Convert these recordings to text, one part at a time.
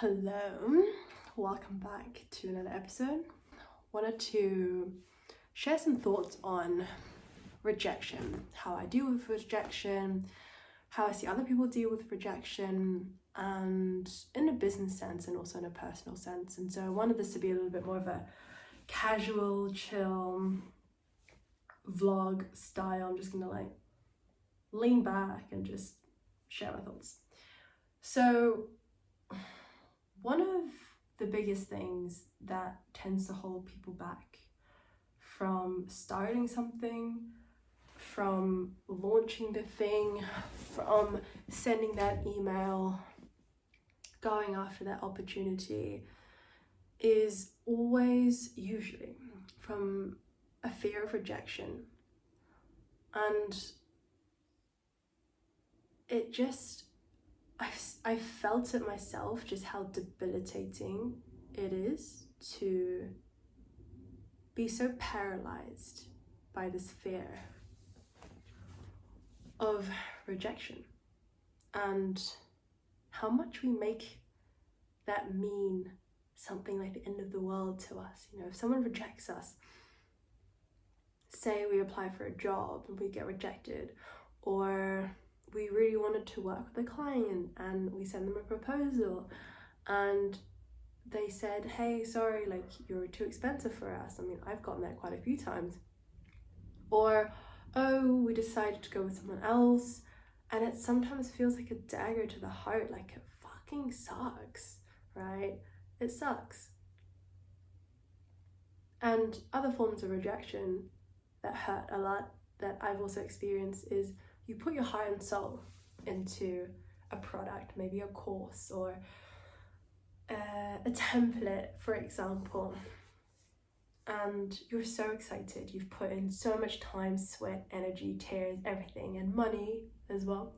Hello, welcome back to another episode. Wanted to share some thoughts on rejection, how I deal with rejection, how I see other people deal with rejection, and in a business sense and also in a personal sense. And so I wanted this to be a little bit more of a casual, chill vlog style. I'm just gonna lean back and just share my thoughts. So one of the biggest things that tends to hold people back from starting something, from launching the thing, from sending that email, going after that opportunity, is always usually from a fear of rejection. And it just, I felt it myself, just how debilitating it is to be so paralyzed by this fear of rejection and how much we make that mean something like the end of the world to us. You know, if someone rejects us, say we apply for a job and we get rejected, or we really wanted to work with a client and we send them a proposal and they said, hey, sorry, you're too expensive for us. I mean, I've gotten that quite a few times. Or, oh, we decided to go with someone else, and it sometimes feels like a dagger to the heart, like it fucking sucks, right? It sucks. And other forms of rejection that hurt a lot that I've also experienced is you put your heart and soul into a product, maybe a course or a template, for example, and you're so excited. You've put in so much time, sweat, energy, tears, everything, and money as well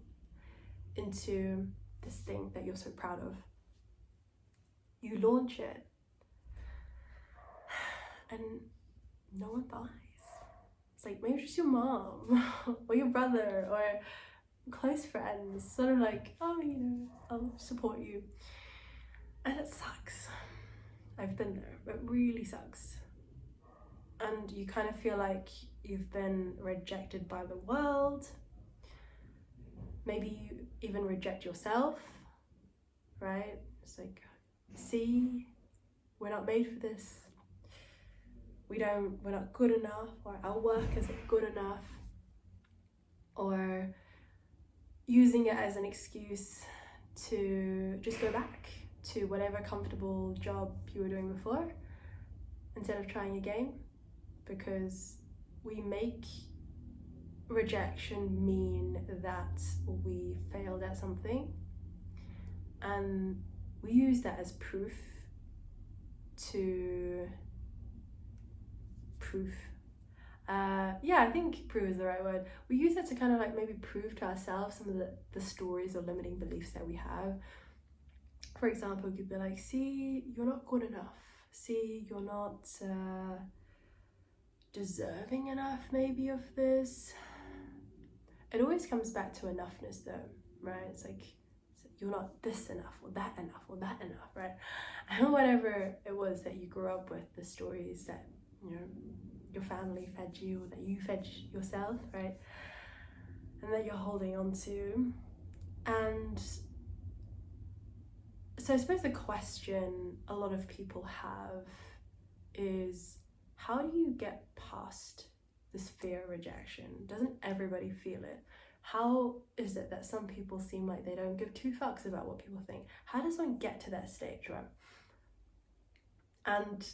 into this thing that you're so proud of. You launch it and no one buys. It's like maybe just your mom or your brother or close friends, sort of like, oh, you know, I'll support you. And it sucks. I've been there. It really sucks. And you kind of feel like you've been rejected by the world. Maybe you even reject yourself, right? It's like, see, we're not made for this. We're not good enough, or our work isn't good enough. Or using it as an excuse to just go back to whatever comfortable job you were doing before instead of trying again, because we make rejection mean that we failed at something, and we use that as I think proof is the right word. We use it to kind of maybe prove to ourselves some of the stories or limiting beliefs that we have. For example, you could be like, see, you're not good enough. See, you're not deserving enough maybe of this. It always comes back to enoughness though, right? It's like, you're not this enough or that enough, right? And whatever it was that you grew up with, the stories that, you know, your family fed you, or that you fed yourself, right? And that you're holding on to. And so I suppose the question a lot of people have is, how do you get past this fear of rejection? Doesn't everybody feel it? How is it that some people seem like they don't give two fucks about what people think? How does one get to that stage, right? And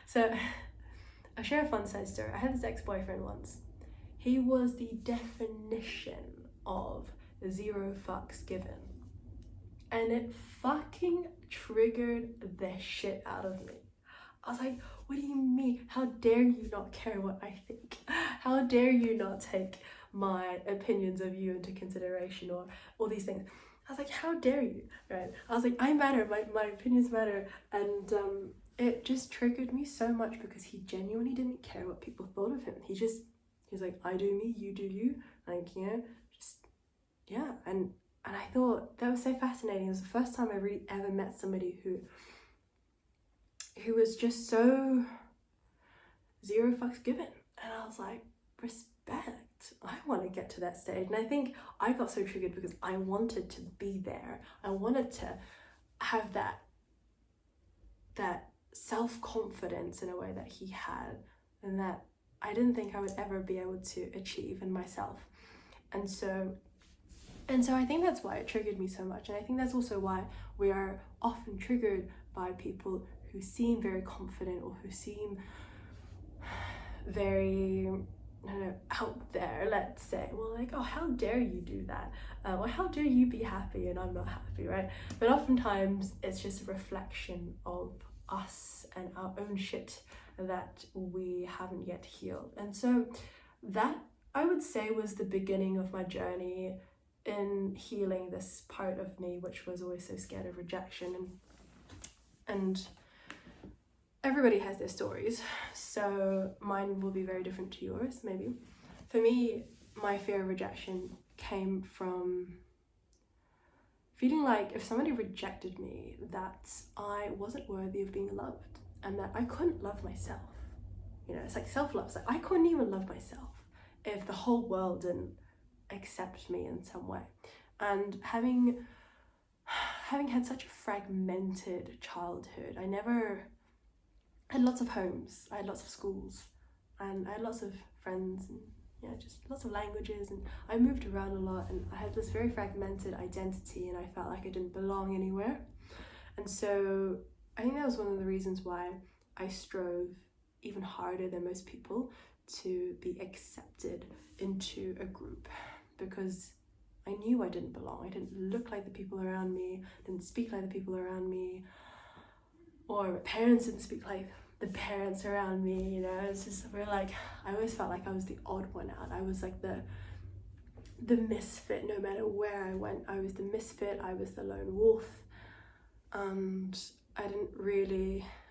so I'll share a fun side story. I had this ex-boyfriend once. He was the definition of 0 fucks given. And it fucking triggered the shit out of me. I was like, what do you mean? How dare you not care what I think? How dare you not take my opinions of you into consideration, or all these things? I was like, how dare you, right? I was like, I matter, my opinions matter. And it just triggered me so much because he genuinely didn't care what people thought of him. He's like, I do me, you do you. Like, you know, just, yeah. And And I thought that was so fascinating. It was the first time I really ever met somebody who was just so zero fucks given. And I was like, respect. I want to get to that stage. And I think I got so triggered because I wanted to be there. I wanted to have that self-confidence in a way that he had, and that I didn't think I would ever be able to achieve in myself. And so I think that's why it triggered me so much. And I think that's also why we are often triggered by people who seem very confident or who seem very, I don't know, out there, let's say. Well, like, oh, how dare you do that? Or how dare you be happy and I'm not happy, right? But oftentimes it's just a reflection of us and our own shit that we haven't yet healed. And so that, I would say, was the beginning of my journey in healing this part of me, which was always so scared of rejection. And everybody has their stories, so mine will be very different to yours, maybe. For me, my fear of rejection came from feeling like if somebody rejected me, that I wasn't worthy of being loved and that I couldn't love myself. You know, it's like self-love. It's like I couldn't even love myself if the whole world didn't accept me in some way. And having had such a fragmented childhood, I had lots of homes, I had lots of schools, and I had lots of friends, and just lots of languages, and I moved around a lot, and I had this very fragmented identity, and I felt like I didn't belong anywhere. And so I think that was one of the reasons why I strove even harder than most people to be accepted into a group, because I knew I didn't belong. I didn't look like the people around me, didn't speak like the people around me, or my parents didn't speak like the parents around me, it's just I always felt like I was the odd one out. I was like the misfit. No matter where I went, I was the misfit, I was the lone wolf. And I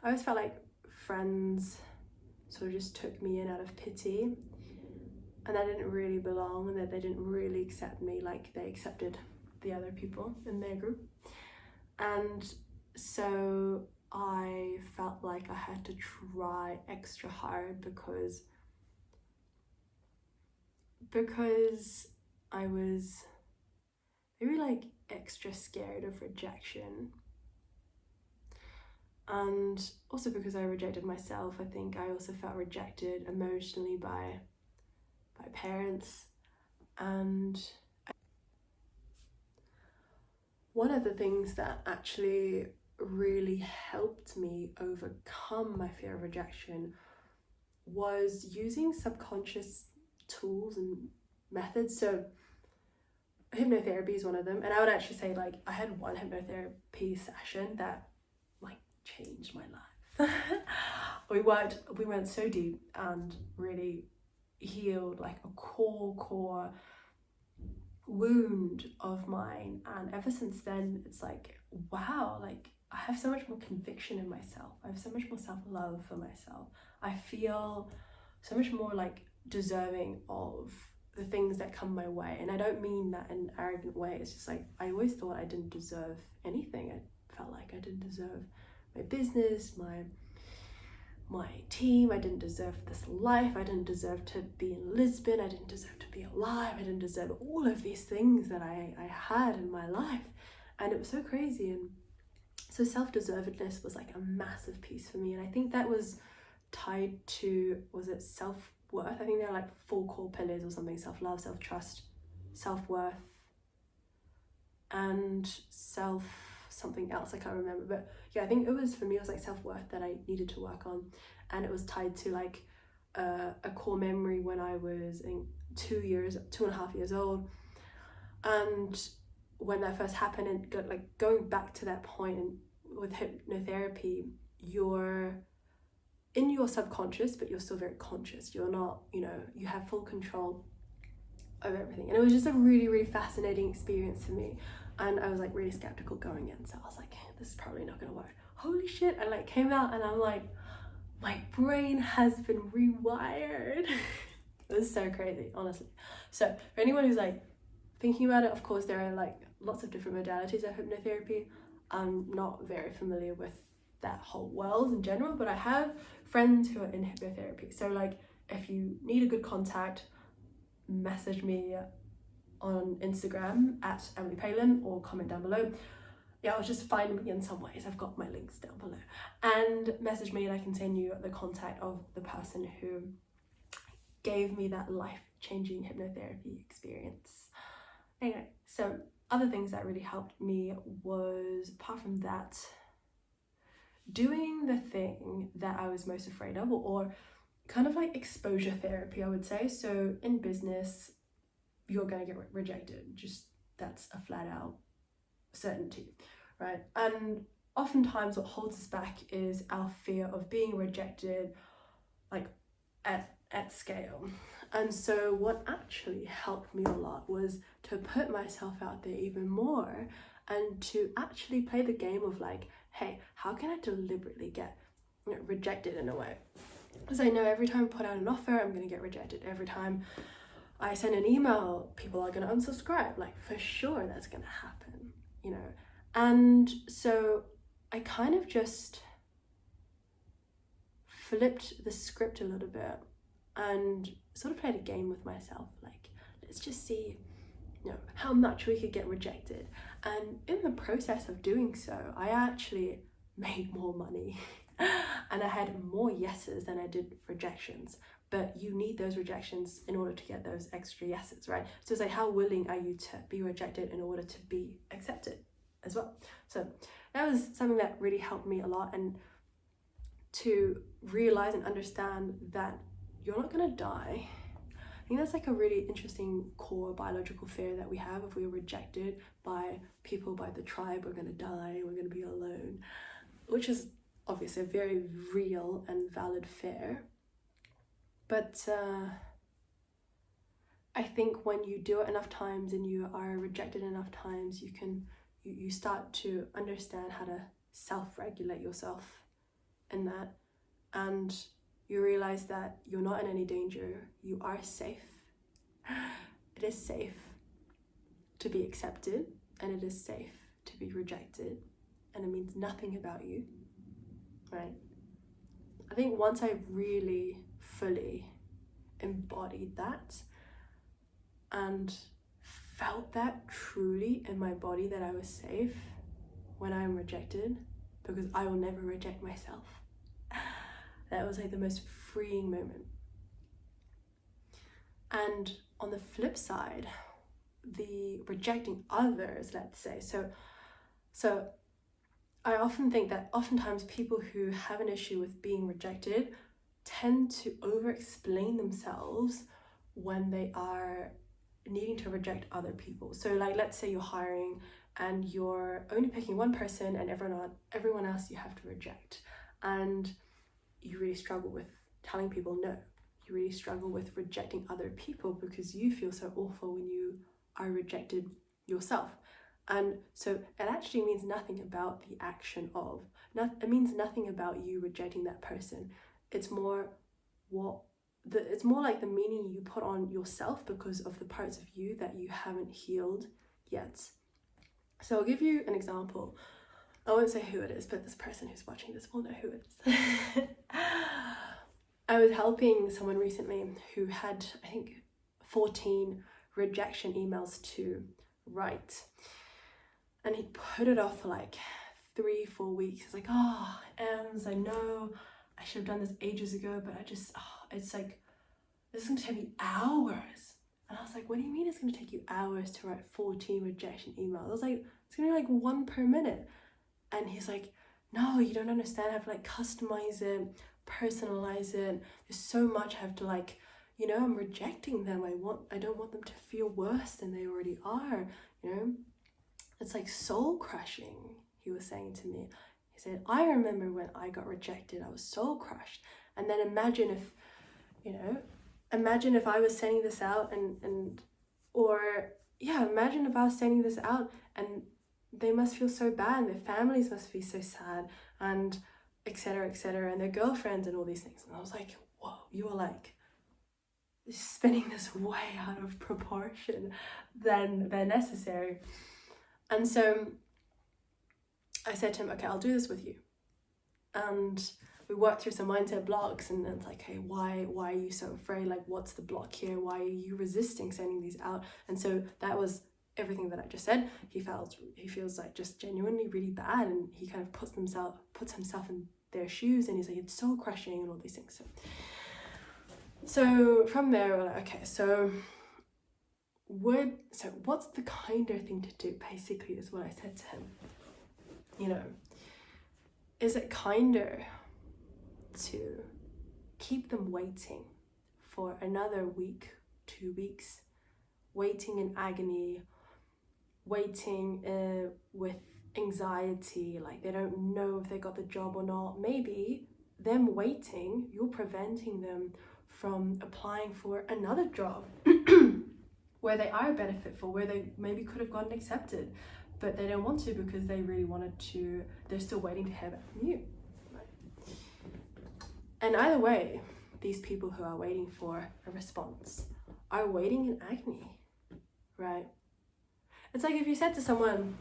always felt like friends sort of just took me in out of pity, and I didn't really belong, and that they didn't really accept me like they accepted the other people in their group. And so I felt like I had to try extra hard because I was maybe like extra scared of rejection. And also because I rejected myself, I think I also felt rejected emotionally by parents. And one of the things that actually really helped me overcome my fear of rejection was using subconscious tools and methods. So hypnotherapy is one of them, and I would actually say like I had one hypnotherapy session that like changed my life. we went so deep and really healed like a core wound of mine, and ever since then it's like, wow, like I have so much more conviction in myself, I have so much more self-love for myself, I feel so much more like deserving of the things that come my way. And I don't mean that in an arrogant way, it's just like I always thought I didn't deserve anything. I felt like I didn't deserve my business, my team, I didn't deserve this life, I didn't deserve to be in Lisbon, I didn't deserve to be alive, I didn't deserve all of these things that I had in my life. And it was so crazy. And so self-deservedness was like a massive piece for me, and I think that was tied to, was it self-worth? I think there are like 4 core pillars or something: self-love, self-trust, self-worth, and something else, I can't remember. But yeah, I think it was, for me, it was like self-worth that I needed to work on. And it was tied to like a core memory when I was in 2.5 years old. And when that first happened, and going back to that point, and with hypnotherapy, you're in your subconscious, but you're still very conscious. You're not, you have full control of everything. And it was just a really, really fascinating experience for me. And I was like really skeptical going in. So I was like, this is probably not gonna work. Holy shit. I like came out and I'm like, my brain has been rewired. It was so crazy, honestly. So for anyone who's like thinking about it, of course there are like lots of different modalities of hypnotherapy. I'm not very familiar with that whole world in general, but I have friends who are in hypnotherapy. So like, if you need a good contact, message me on Instagram at Emily Palin or comment down below. Yeah, or just find me in some ways. I've got my links down below. And message me and I can send you the contact of the person who gave me that life-changing hypnotherapy experience. Anyway, so other things that really helped me was, apart from that, doing the thing that I was most afraid of, or kind of like exposure therapy, I would say. So in business, you're going to get rejected. Just that's a flat out certainty, right? And oftentimes what holds us back is our fear of being rejected, like at scale. And so what actually helped me a lot was to put myself out there even more and to actually play the game of like, hey, how can I deliberately get rejected in a way? Because I know every time I put out an offer, I'm going to get rejected. Every time I send an email, people are going to unsubscribe. Like, for sure that's going to happen, you know? And so I kind of just flipped the script a little bit and sort of played a game with myself. Like, let's just see, you know, how much we could get rejected. And in the process of doing so, I actually made more money and I had more yeses than I did rejections. But you need those rejections in order to get those extra yeses, right? So it's like, how willing are you to be rejected in order to be accepted as well? So that was something that really helped me a lot, and to realize and understand that you're not gonna die. I think that's like a really interesting core biological fear that we have. If we're rejected by people, by the tribe, we're gonna die, we're gonna be alone, which is obviously a very real and valid fear. But I think when you do it enough times and you are rejected enough times, you start to understand how to self-regulate yourself in that, and you realize that you're not in any danger. You are safe. It is safe to be accepted, and it is safe to be rejected, and it means nothing about you, right? I think once I really fully embodied that and felt that truly in my body, that I was safe when I'm rejected, because I will never reject myself. That was like the most freeing moment. And on the flip side, the rejecting others, let's say, so I often think that oftentimes people who have an issue with being rejected tend to over-explain themselves when they are needing to reject other people. So like, let's say you're hiring and you're only picking one person and everyone else you have to reject, and you really struggle with telling people no. You really struggle with rejecting other people because you feel so awful when you are rejected yourself. And so it actually means nothing about the action of, it means nothing about you rejecting that person. It's more it's more like the meaning you put on yourself because of the parts of you that you haven't healed yet. So I'll give you an example. I won't say who it is, but this person who's watching this will know who it is. I was helping someone recently who had, I think, 14 rejection emails to write. And he put it off for like 3-4 weeks. It's like, oh, Ems, I know I should have done this ages ago, but it's like, this is gonna take me hours. And I was like, what do you mean it's gonna take you hours to write 14 rejection emails? I was like, it's gonna be like 1 per minute. And he's like, no, you don't understand. I have to like customize it, personalize it. There's so much I have to like, you know, I'm rejecting them. I don't want them to feel worse than they already are, you know? It's like soul crushing, he was saying to me. He said, I remember when I got rejected, I was soul crushed. And then imagine if I was sending this out imagine if I was sending this out and they must feel so bad and their families must be so sad and etc., and their girlfriends and all these things. And I was like, whoa, you are like spinning this way out of proportion than necessary. And so I said to him, okay, I'll do this with you. And we worked through some mindset blocks, and it's like, hey, why are you so afraid? Like, what's the block here? Why are you resisting sending these out? And so that was everything that I just said. He feels like just genuinely really bad, and he kind of puts himself in their shoes, and he's like, it's soul crushing and all these things. So from there, we're like, okay, so what's the kinder thing to do? Basically, is what I said to him. You know, is it kinder to keep them waiting for another week, 2 weeks, waiting in agony, waiting with anxiety, like they don't know if they got the job or not? Maybe them waiting, you're preventing them from applying for another job where they are a better fit for, where they maybe could have gotten accepted, but they don't want to because they really wanted to, they're still waiting to hear back from you. And either way, these people who are waiting for a response are waiting in agony, right? It's like if you said to someone,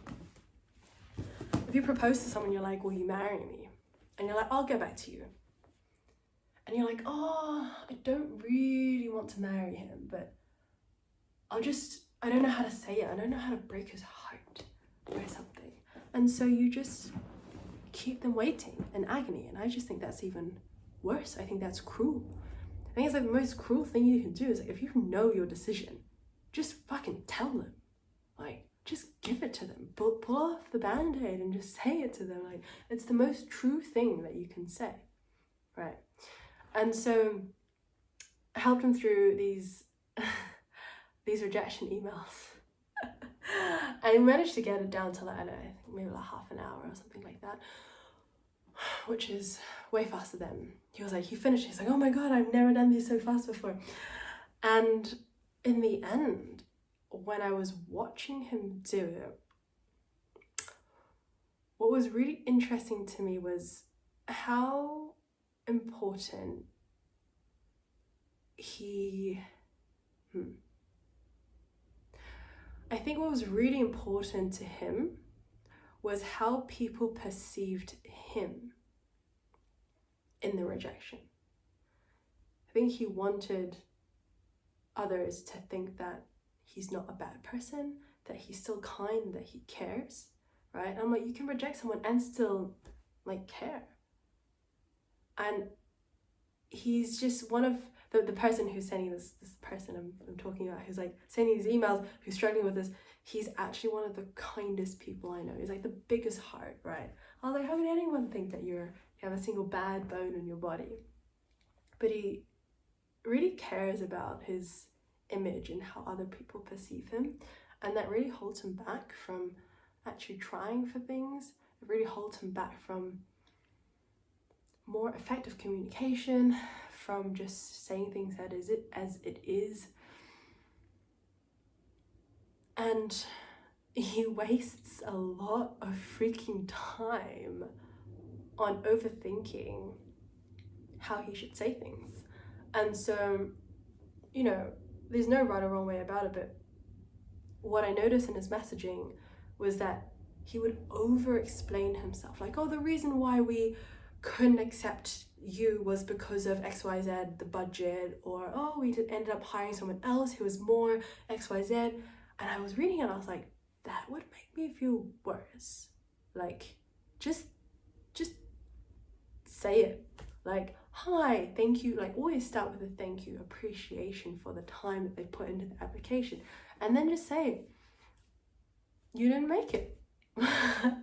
if you propose to someone, you're like, will you marry me? And you're like, I'll get back to you. And you're like, oh, I don't really want to marry him, but I don't know how to say it. I don't know how to break his heart or something. And so you just keep them waiting in agony. And I just think that's even worse. I think that's cruel. I think it's like the most cruel thing you can do is like, if you know your decision, just fucking tell them. Like, just give it to them. Pull off the band-aid and just say it to them. Like, it's the most true thing that you can say, right? And so I helped him through these rejection emails. And he managed to get it down to like, I don't know, maybe like half an hour or something like that, which is way faster than, he was like, he finished, he's like, oh my God, I've never done these so fast before. And in the end, when I was watching him do it, what was really interesting to me was how important I think what was really important to him was how people perceived him in the rejection. I think he wanted others to think that he's not a bad person, that he's still kind, that he cares, right? And I'm like, you can reject someone and still like care. And he's just one of the person who's sending this person I'm talking about, who's like sending these emails, who's struggling with this, he's actually one of the kindest people I know. He's like the biggest heart, right? I was like, how can anyone think that you have a single bad bone in your body? But he really cares about his image and how other people perceive him, and that really holds him back from actually trying for things. It really holds him back from more effective communication, from just saying things as it is. And he wastes a lot of freaking time on overthinking how he should say things. And so, you know, there's no right or wrong way about it, but what I noticed in his messaging was that he would over-explain himself. Like, oh, the reason why we couldn't accept you was because of XYZ, the budget, or oh, we ended up hiring someone else who was more XYZ. And I was reading it and I was like, that would make me feel worse. Like, just say it. Like, hi, thank you. Like, always start with a thank you, appreciation for the time that they put into the application. And then just say, you didn't make it,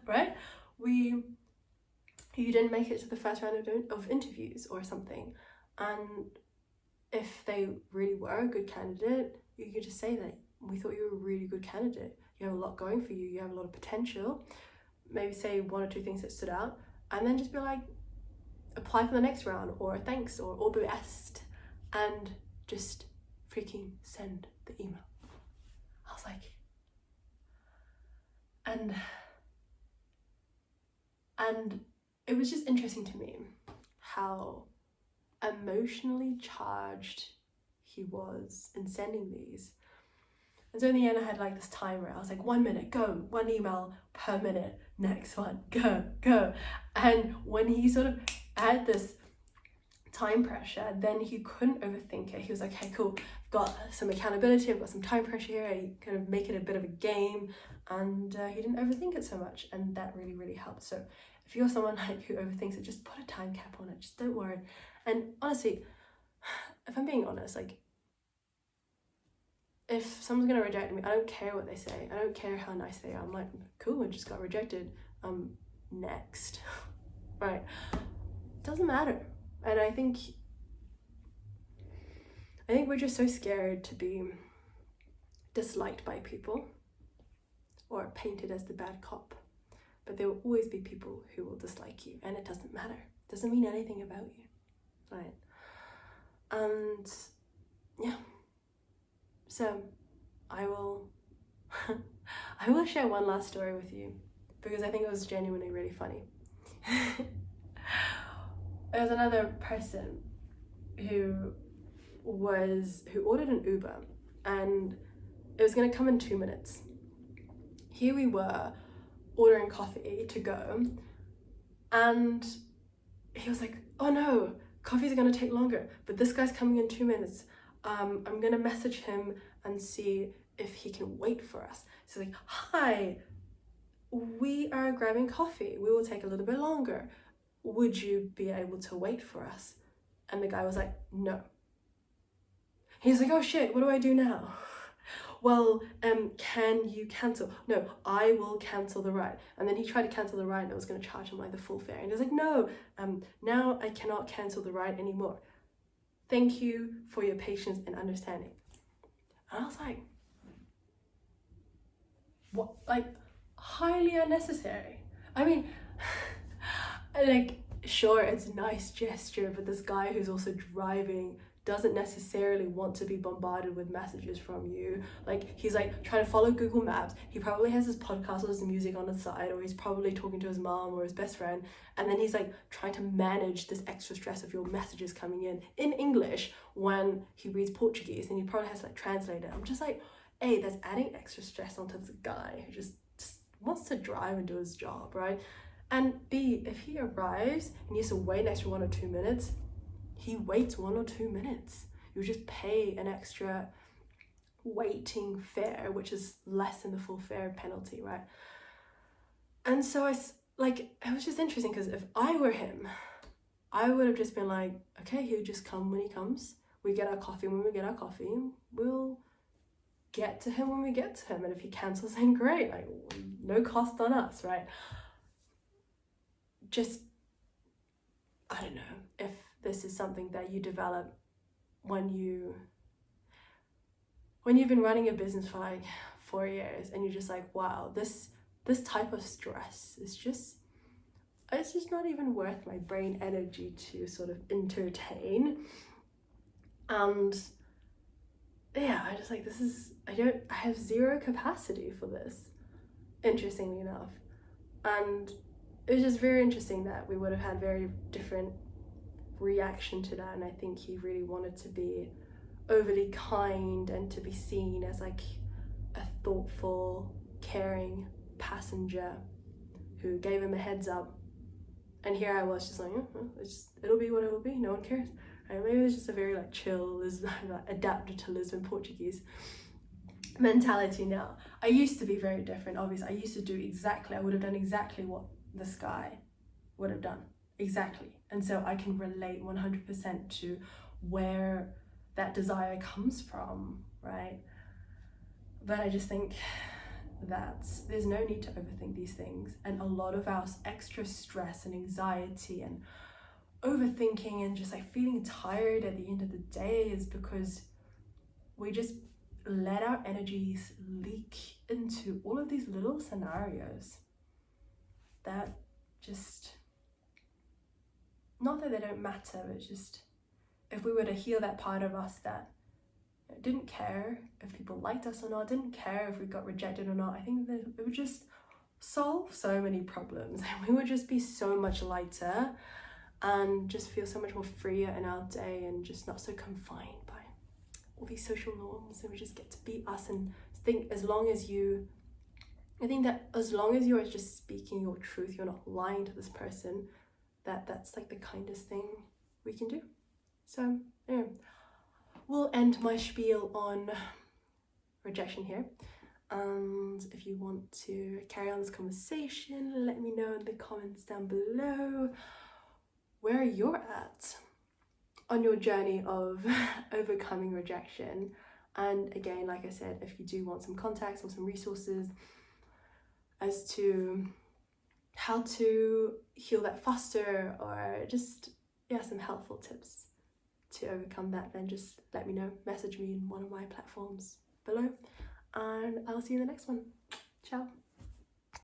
right? You didn't make it to the first round of interviews or something. And if they really were a good candidate, you could just say that we thought you were a really good candidate. You have a lot going for you. You have a lot of potential. Maybe say one or two things that stood out, and then just be like, apply for the next round, or thanks, or all the best, and just freaking send the email. I was like, and it was just interesting to me how emotionally charged he was in sending these. And so in the end, I had like this timer. I was like, 1 minute, go, 1 email per minute, next one, go. And when he sort of had this time pressure, then he couldn't overthink it. He was like, okay, cool, I've got some accountability, I've got some time pressure here, I kind of make it a bit of a game, and he didn't overthink it so much, and that really, really helped. So if you're someone like who overthinks it, just put a time cap on it, just don't worry. And honestly, if I'm being honest, like, if someone's gonna reject me, I don't care what they say, I don't care how nice they are. I'm like, cool, I just got rejected, next. Right, doesn't matter. And I think we're just so scared to be disliked by people or painted as the bad cop. But there will always be people who will dislike you, and it doesn't matter. It doesn't mean anything about you, right? And yeah, so I will share one last story with you because I think it was genuinely really funny. There was another person who ordered an Uber, and it was going to come in 2 minutes. Here we were ordering coffee to go, and he was like, oh no, coffees are going to take longer, but this guy's coming in 2 minutes. I'm going to message him and see if he can wait for us. So he's like, hi, we are grabbing coffee, we will take a little bit longer, would you be able to wait for us? And the guy was like, no. He's like, oh shit, what do I do now? Well, can you cancel? No, I will cancel the ride. And then he tried to cancel the ride, and I was going to charge him like the full fare. And he was like, no, now I cannot cancel the ride anymore. Thank you for your patience and understanding. And I was like, what? Like, highly unnecessary. I mean, like, sure, it's a nice gesture, but this guy who's also driving doesn't necessarily want to be bombarded with messages from you. Like, he's like trying to follow Google Maps, he probably has his podcast or his music on the side, or he's probably talking to his mom or his best friend, and then he's like trying to manage this extra stress of your messages coming in English when he reads Portuguese, and he probably has to like translate it. I'm just like, A, that's adding extra stress onto this guy who just wants to drive and do his job, right? And B, if he arrives and he has to wait an extra 1 or 2 minutes, he waits 1 or 2 minutes. You just pay an extra waiting fare, which is less than the full fare penalty, right? And so it was just interesting, because if I were him, I would have just been like, okay, he'll just come when he comes. We get our coffee when we get our coffee. We'll get to him when we get to him. And if he cancels, then great, like, no cost on us, right? Just, I don't know if this is something that you develop when you've been running a business for like 4 years, and you're just like, wow, this type of stress is just, it's just not even worth my brain energy to sort of entertain. And yeah, I just like, I have zero capacity for this, interestingly enough. And it was just very interesting that we would have had very different reaction to that. And I think he really wanted to be overly kind and to be seen as like a thoughtful, caring passenger who gave him a heads up. And here I was just like, it'll be what it will be, no one cares. Right? Maybe it's just a very like chill, adapted to Lisbon Portuguese mentality now. I used to be very different, obviously. I used to I would have done exactly what this guy would have done, exactly. And so I can relate 100% to where that desire comes from, right? But I just think that there's no need to overthink these things, and a lot of our extra stress and anxiety and overthinking and just like feeling tired at the end of the day is because we just let our energies leak into all of these little scenarios that just, not that they don't matter, but just, if we were to heal that part of us that didn't care if people liked us or not, didn't care if we got rejected or not, I think that it would just solve so many problems, and we would just be so much lighter and just feel so much more freer in our day, and just not so confined by all these social norms, and we just get to be us and think as long as you, I think that as long as you're just speaking your truth, you're not lying to this person, that's like the kindest thing we can do. So anyway, we'll end my spiel on rejection here. And if you want to carry on this conversation, let me know in the comments down below where you're at on your journey of overcoming rejection. And again, like I said, if you do want some contacts or some resources as to how to heal that faster, or just some helpful tips to overcome that, then just let me know. Message me in one of my platforms below, and I'll see you in the next one. Ciao.